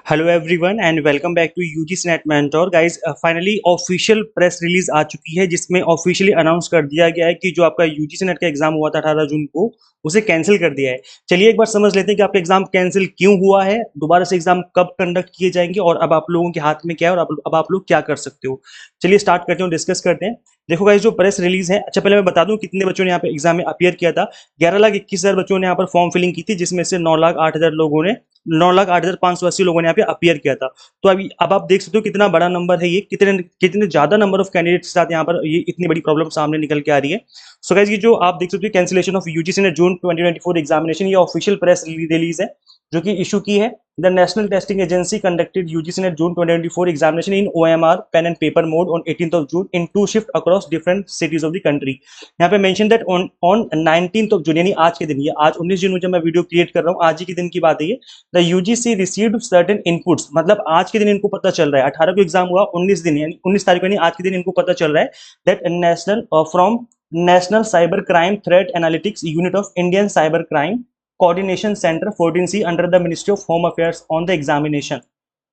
Hello everyone and welcome back to UGC NET mentor guys. Finally official press release आ चुकी है जिसमें officially announce कर दिया गया है कि जो आपका यूजीसी नेट का एग्जाम हुआ था 18 जून को उसे कैंसिल कर दिया है। चलिए एक बार समझ लेते हैं कि आपका एग्जाम कैंसिल क्यों हुआ है, दोबारा से एग्जाम कब कंडक्ट किए जाएंगे और अब आप लोगों के हाथ में क्या है और अब आप लोग क्या कर सकते हो। चलिए स्टार्ट करते हैं, डिस्कस करते हैं। देखो गाइस, जो प्रेस रिलीज है, अच्छा पहले मैं बता दूं कितने बच्चों ने यहाँ पे एग्जाम में अपियर किया था। 11,21,000 बच्चों ने यहाँ पर फॉर्म फिलिंग की थी, जिसमें से 9,08,000 लोगों ने 9,08,580 लोगों ने यहाँ पे अपियर किया था। तो अभी अब आप देख सकते हो कितना बड़ा नंबर है ये, कितने कितने ज्यादा नंबर ऑफ कैंडिडेट्स के साथ यहाँ पर ये इतनी बड़ी प्रॉब्लम सामने निकल के आ रही है। सो गाइस, ये जो आप देख सकते हो कैंसिलेशन ऑफ यूजीसी ने जून 2024 एग्जामिनेशन, ये ऑफिशियल प्रेस रिलीज है जो कि इशू की है। The National Testing Agency conducted UGC NET June 2024 examination in OMR pen and paper mode on 18th of June in 2 shift across different cities of the country. यहाँ पे mention that on 19th of June, यानी आज के दिन, ये आज 19 जून जब मैं वीडियो क्रिएट कर रहा हूँ, आज ही के दिन की बात है ये। The UGC received certain inputs, मतलब आज के दिन इनको पता चल रहा है, 18 को एग्जाम हुआ, 19 दिन यानी 19 तारीख को, यानी आज के दिन इनको पता चल रहा है that national from national cyber crime threat analytics unit of Indian cyber crime coordination centre 14C under the ministry of home affairs on the examination.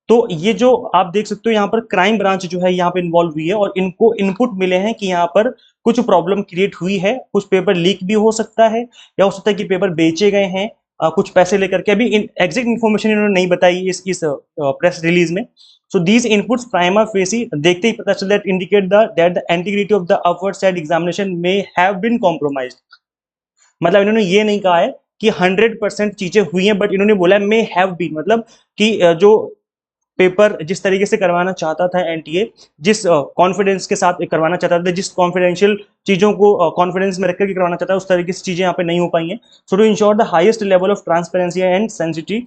तो ये जो आप देख सकते हो यहाँ पर क्राइम ब्रांच जो है यहाँ पे इन्वॉल्व हुई है और इनको इनपुट मिले हैं कि यहाँ पर कुछ प्रॉब्लम क्रिएट हुई है, कुछ पेपर लीक भी हो सकता है या हो सकता है कि पेपर बेचे गए हैं कुछ पैसे लेकर के। अभी एग्जैक्ट इन्फॉर्मेशन इन्होंने नहीं बताई इस प्रेस रिलीज में। So these inputs prima facie देखते ही पता चलता है, indicate that the integrity of the upward side examination may have been compromised. मतलब इन्होंने ये नहीं कहा है कि 100% चीजें हुई हैं, बट इन्होंने बोला मे हैव बीन, मतलब कि जो पेपर जिस तरीके से करवाना चाहता था एनटीए, जिस कॉन्फिडेंस के साथ करवाना चाहता था, जिस कॉन्फिडेंशियल चीजों को कॉन्फिडेंस में रखकर करवाना चाहता है, उस तरीके से चीजें यहाँ पे नहीं हो पाई हैं। So to ensure the highest level of transparency and sensitivity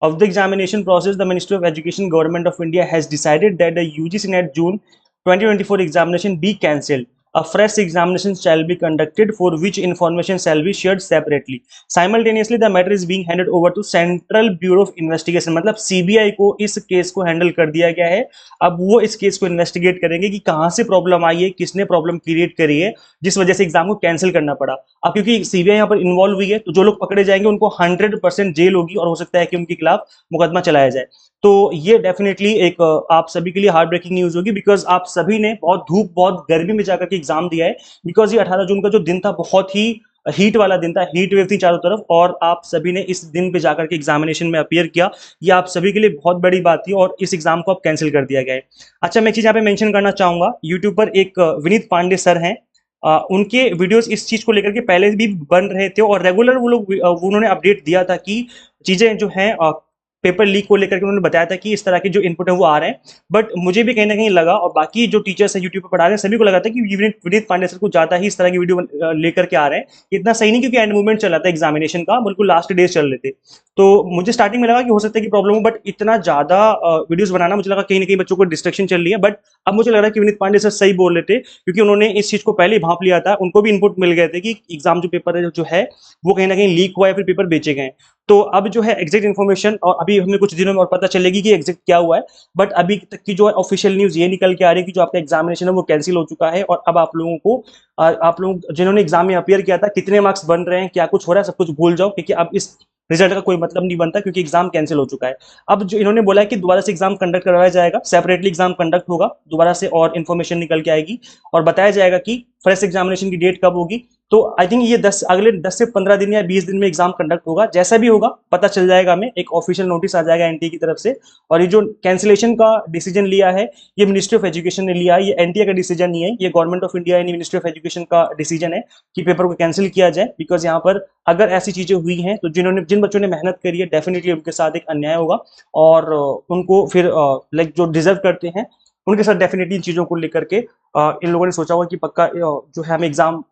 of the examination process, the Ministry of Education, Government of India has decided that the UGC NET June 2024 examination be cancelled. A fresh examination shall be conducted for which information shall be shared separately. Simultaneously, the matter is being handed over to Central Bureau of Investigation. मतलब CBI को इस case को handle कर दिया गया है। अब वो इस केस को इन्वेस्टिगेट करेंगे कि कहां से प्रॉब्लम आई है, किसने प्रॉब्लम क्रिएट करी है जिस वजह से एग्जाम को कैंसिल करना पड़ा। अब क्योंकि सीबीआई यहाँ पर इन्वॉल्व हुई है, तो जो लोग पकड़े जाएंगे उनको 100% जेल होगी और हो सकता है कि उनके खिलाफ मुकदमा चलाया जाए। तो ये डेफिनेटली एक आप सभी के लिए हार्ट ब्रेकिंग न्यूज होगी, बिकॉज आप सभी ने बहुत धूप बहुत गर्मी में जाकर के एग्जाम दिया है। बिकॉज ये 18 जून का जो दिन था बहुत ही हीट वाला दिन था, हीट वेव थी चारों तरफ, और आप सभी ने इस दिन पे जाकर के एग्जामिनेशन में अपियर किया। ये आप सभी के लिए बहुत बड़ी बात थी और इस एग्जाम को अब कैंसिल कर दिया गया है। अच्छा, मैं एक चीज यहाँ पे मेंशन करना चाहूंगा, यूट्यूब पर एक विनीत पांडे सर हैं, उनके वीडियोस इस चीज को लेकर के पहले भी बन रहे थे और रेगुलर वो लोग उन्होंने अपडेट दिया था कि चीजें जो हैं पेपर लीक को लेकर के उन्होंने बताया था कि इस तरह के जो इनपुट है वो आ रहे हैं। बट मुझे भी कहीं ना कहीं लगा और बाकी जो टीचर्स है यूट्यूब पर पढ़ा रहे हैं सभी को लगा था कि विनीत पांडे सर को ज्यादा ही इस तरह की वीडियो लेकर के आ रहे हैं। इतना सही नहीं, क्योंकि एंड मूवमेंट चला था एग्जामिनेशन का, बिल्कुल लास्ट डेज चल रहे थे। तो मुझे स्टार्टिंग में लगा कि हो सकता है कि प्रॉब्लम हो, बट इतना ज्यादा वीडियोस बनाना मुझे लगा कहीं ना कहीं बच्चों को डिस्ट्रक्शन चल रही है। बट अब मुझे लग रहा है कि विनीत पांडे सर सही बोल रहे थे, क्योंकि उन्होंने इस चीज को पहले ही भांप लिया था, उनको भी इनपुट मिल गए थे कि एग्जाम जो पेपर जो है वो कहीं ना कहीं लीक हुआ है, फिर पेपर बेचे गए। तो अब जो है एग्जैक्ट इन्फॉर्मेशन और अभी हमें कुछ दिनों में और पता चलेगी कि एग्जैक्ट क्या हुआ है। बट अभी तक की जो है ऑफिशियल न्यूज ये निकल के आ रही है कि जो आपका एग्जामिनेशन है वो कैंसिल हो चुका है और अब आप लोगों को आप लोग जिन्होंने एग्जाम में अपियर किया था, कितने मार्क्स बन रहे हैं, क्या कुछ हो रहा है, सब कुछ भूल जाओ, क्योंकि अब इस रिजल्ट का कोई मतलब नहीं बनता, क्योंकि एग्जाम कैंसिल हो चुका है। अब जो इन्होंने बोला है कि दोबारा से एग्जाम कंडक्ट करवाया जाएगा, सेपरेटली एग्जाम कंडक्ट होगा दोबारा से और इन्फॉर्मेशन निकल के आएगी और बताया जाएगा कि फ्रेश एग्जामिनेशन की डेट कब होगी। तो आई थिंक ये अगले 10 से 15 दिन या 20 दिन में एग्जाम कंडक्ट होगा। जैसा भी होगा पता चल जाएगा, हमें एक ऑफिशियल नोटिस आ जाएगा एनटीए की तरफ से। और ये जो कैंसिलेशन का डिसीजन लिया है ये मिनिस्ट्री ऑफ एजुकेशन ने लिया है, ये एनटीए का डिसीजन नहीं है, ये गवर्नमेंट ऑफ इंडिया यानी मिनिस्ट्री ऑफ एजुकेशन का डिसीजन है कि पेपर को कैंसिल किया जाए। बिकॉज यहाँ पर अगर ऐसी चीजें हुई हैं तो जिन बच्चों ने मेहनत करी है डेफिनेटली उनके साथ एक अन्याय होगा और उनको फिर लाइक जो डिजर्व करते हैं उनके साथ डेफिनेटली इन चीजों को लेकर के इन लोगों ने सोचा होगा कि पक्का जो है हमें एग्जाम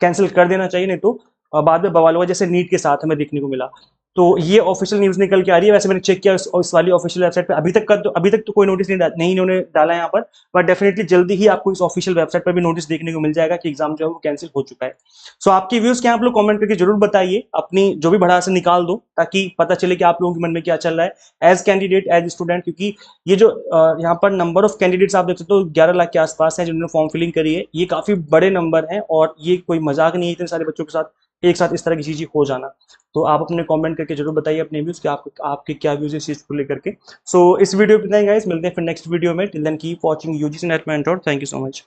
कैंसिल कर देना चाहिए, नहीं तो बाद में बवाल होगा, जैसे नीट के साथ हमें देखने को मिला। तो ये ऑफिशियल न्यूज निकल के आ रही है। वैसे मैंने चेक किया इस वाली ऑफिशियल वेबसाइट पे अभी तक तो कोई नोटिस नहीं इन्होंने डाला है यहाँ पर, बट डेफिनेटली जल्दी ही आपको इस ऑफिशियल वेबसाइट पर भी नोटिस देखने को मिल जाएगा कि एग्जाम जो है वो कैंसिल हो चुका है। सो आपकी व्यूज क्या आप लोग कमेंट करके जरूर बताइए, अपनी जो भी भड़ास निकाल दो ताकि पता चले कि आप लोगों के मन में क्या चल रहा है एज कैंडिडेट एज स्टूडेंट। क्योंकि ये जो यहाँ पर नंबर ऑफ कैंडिडेट्स आप देख सकते हो 11 लाख के आसपास है जिन्होंने फॉर्म फिलिंग करी है, ये काफी बड़े नंबर है और ये कोई मजाक नहीं है इतने सारे बच्चों के साथ एक साथ इस तरह की चीज़ें हो जाना। तो आप अपने कमेंट करके जरूर बताइए अपने व्यूज़ कि आपके क्या व्यूज़ इस चीज़ को लेकर के। सो इस वीडियो पे इतना ही गाइस, मिलते हैं फिर नेक्स्ट वीडियो में। Till then keep watching UGC NET mentor. Thank you so much.